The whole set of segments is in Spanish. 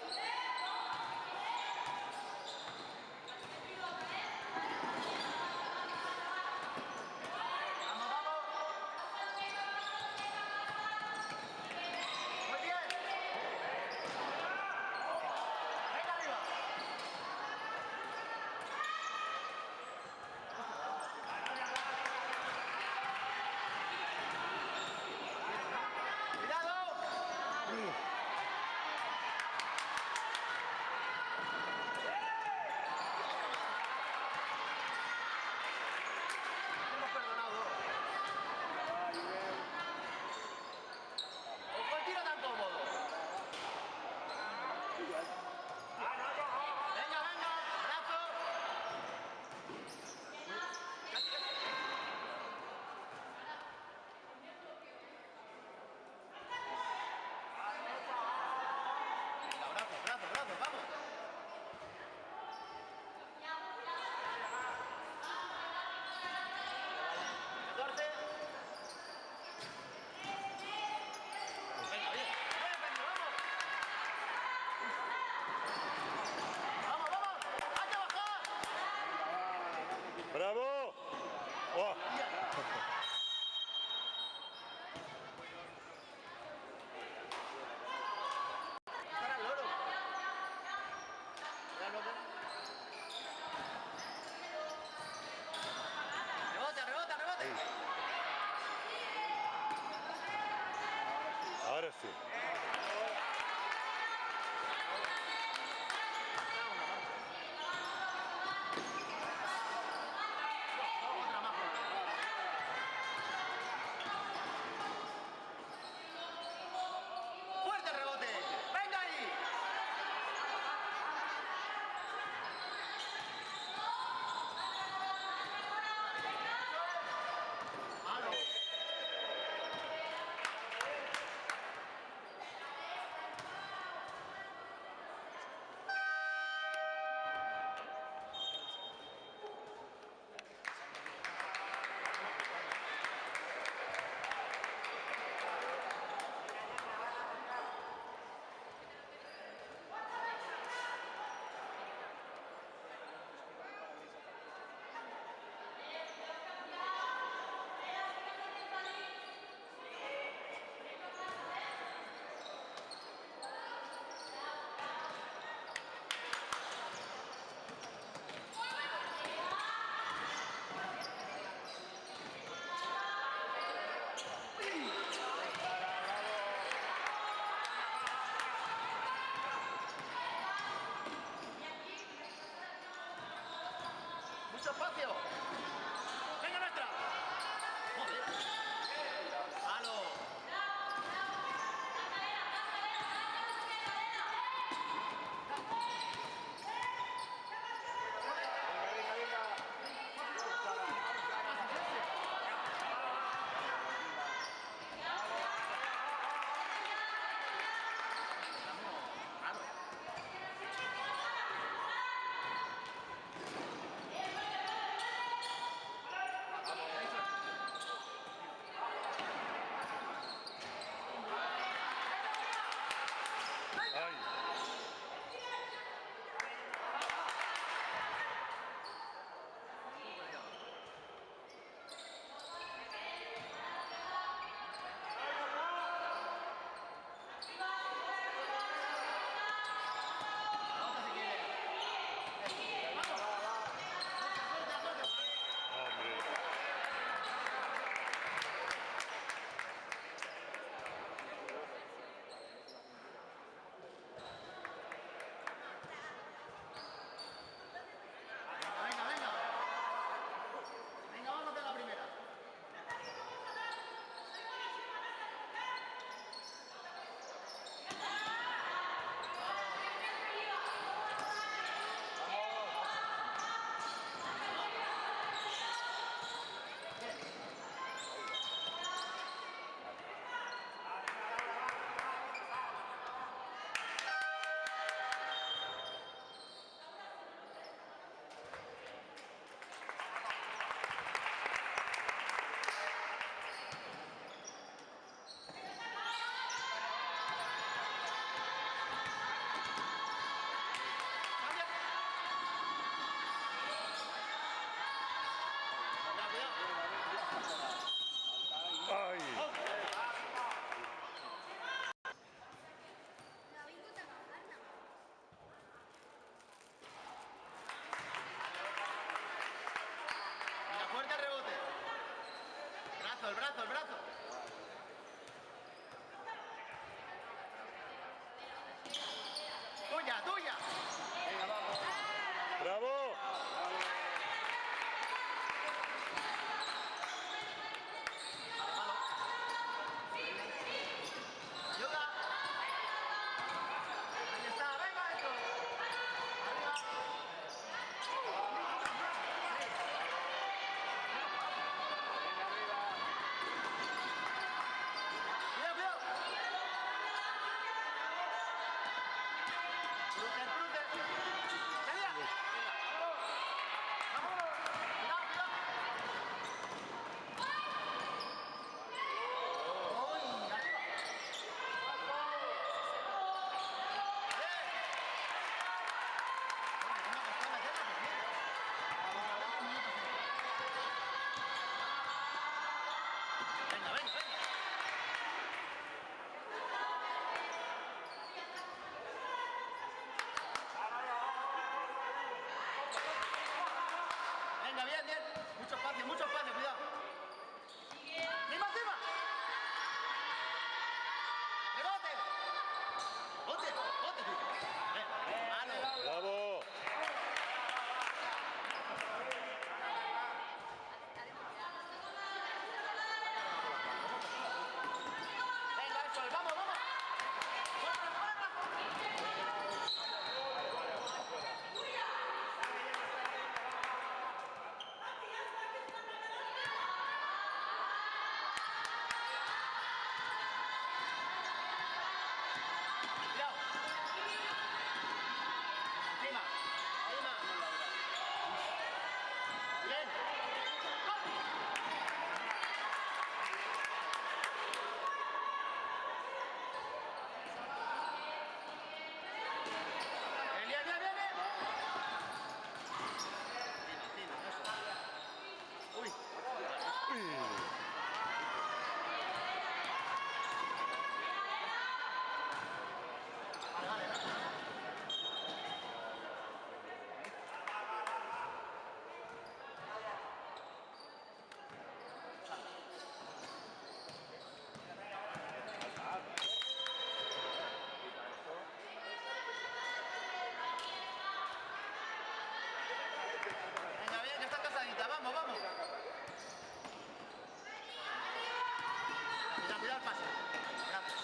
atrás. Vamos, vamos. Muy bien. Venga arriba. Cuidado. Hemos perdonado. ¿Por qué tiro tan cómodo? Venga, venga, brazo. Venga, brazo, brazo, brazo, vamos. 14. Venga, bien. Bien, Benny, vamos. Vamos, vamos. Hay que bajar. ¡Bravo! ¡Oh! Para el loro. Rebota, rebota, rebota. Ahora sí. Otra más. Fuerte rebote. Venga ahí. Malo. Mucho espacio. Venga nuestra. Joder. Malo. ¡Rebote! ¡Bote! ¡Bote! ¡Mano! Bravo. Venga, eso, vamos, vamos. ¡Fuera, fuera! Cuidado. Encima, encima. Bien. Bien, bien, bien, bien, bien. Encima, eso. Uy. Uy. Vale, vale, vale. Venga, bien, que está casadita. Vamos, vamos. Cuidado, cuidado el pase. Gracias.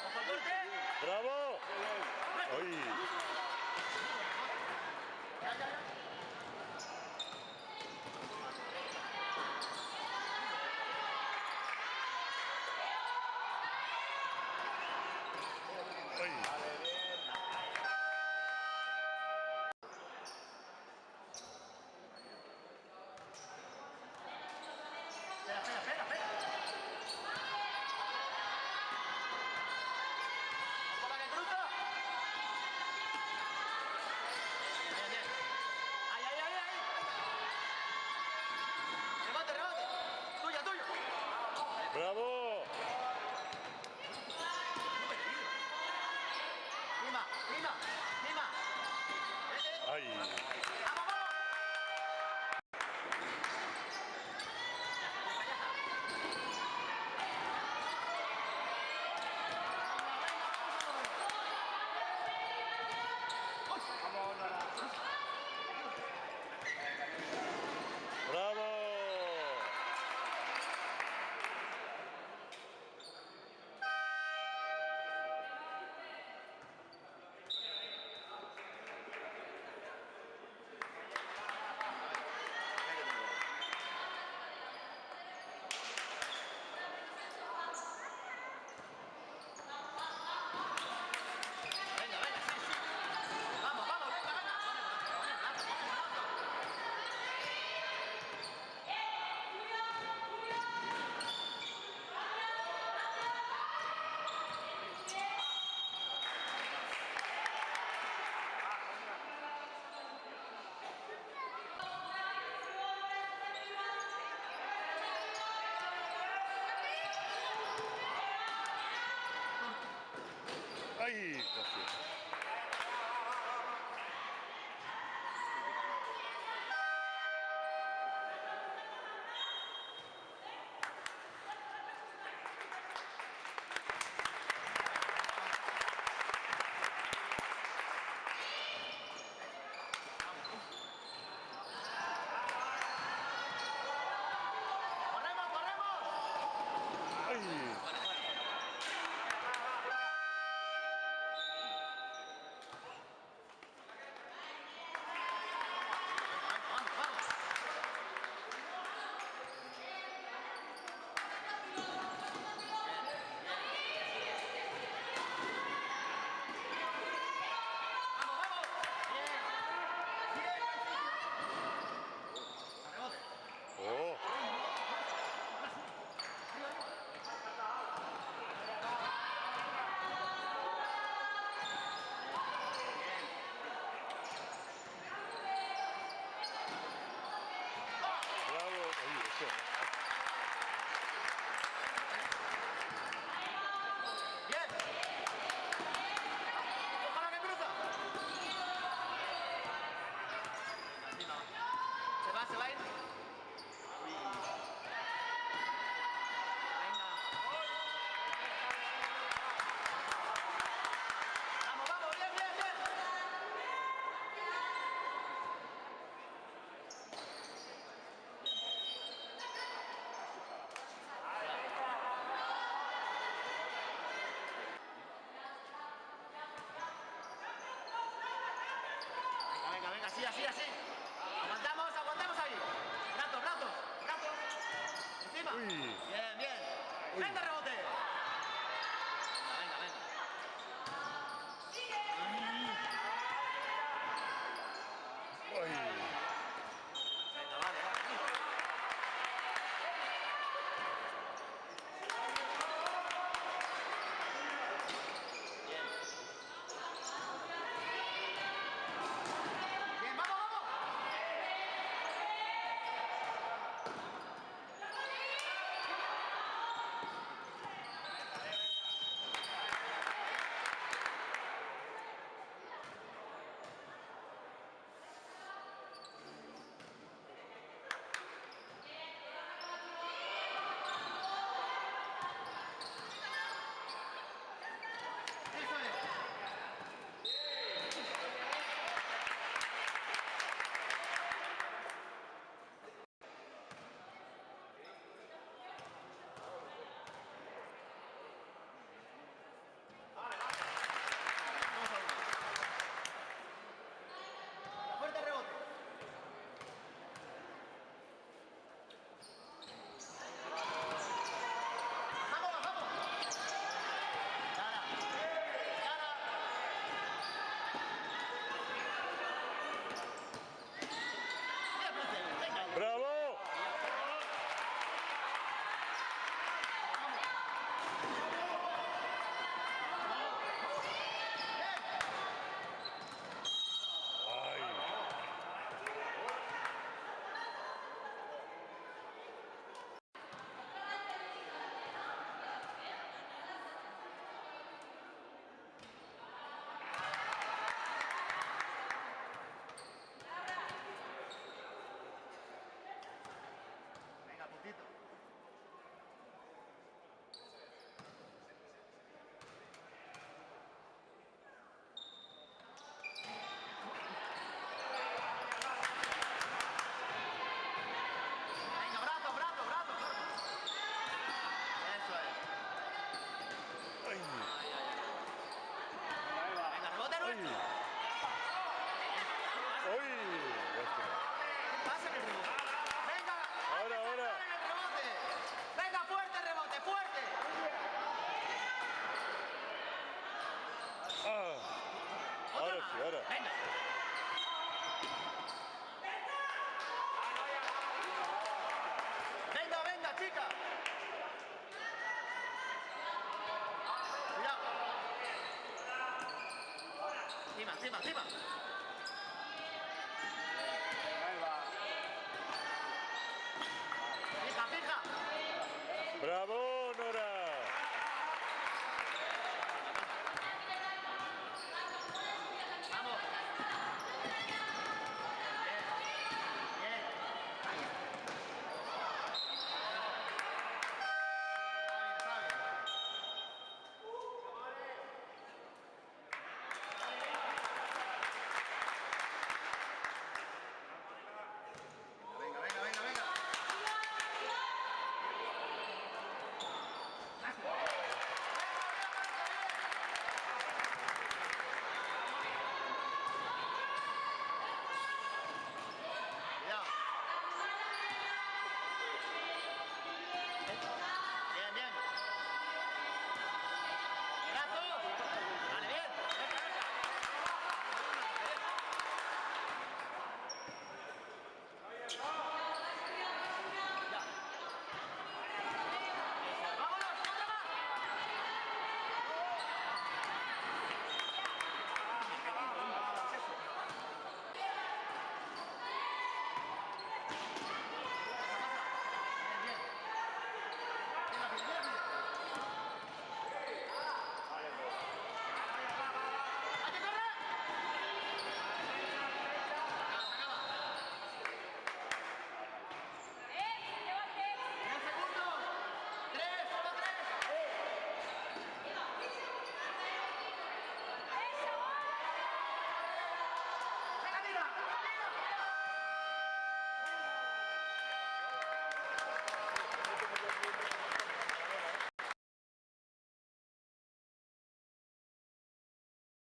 ¡Ojo al corte! Bravo. Ay. Ya, ya, ya. Ay. Espera, espera, espera, espera. ¡Ojo la que cruza! Bien, bien. ¡Ahí, ahí, ahí, ahí! ¡Rebote, rebote! ¡Tuya, tuyo! Bravo. ¡Lima, lima, lima! Ay. ¡Vamos, vamos! Ya está. Bravo. Venga, venga, sí, sí. Vamos, vamos, venga, venga. Pone blanco, pone blanco. Ay, casi. ¡Corremos, corremos! Ay. encima. Uy. Bien, bien. Uy. Venga, rebote. Venga, venga, venga. Ay. Venga, vale, vale. Bien. Bien, vamos, vamos. Eso es. Vamos a uno. Fuerte rebote. Vamos, vamos. Cara. Cara. Mira, profe. Venga. ¡Bravo! Ay. Venga, puntito. Venga, brazo, brazo, brazo, brazo. Eso es. Ay. Venga, rebote Ay. nuestro. Ay. Lástima. Pasa en el rebote. Venga. Ahora, ahora. En el rebote. Venga, fuerte rebote, fuerte. Ah. Ahora Otra sí, más. ahora. Venga. Venga, venga, chica. Cuidado. Encima, encima, encima.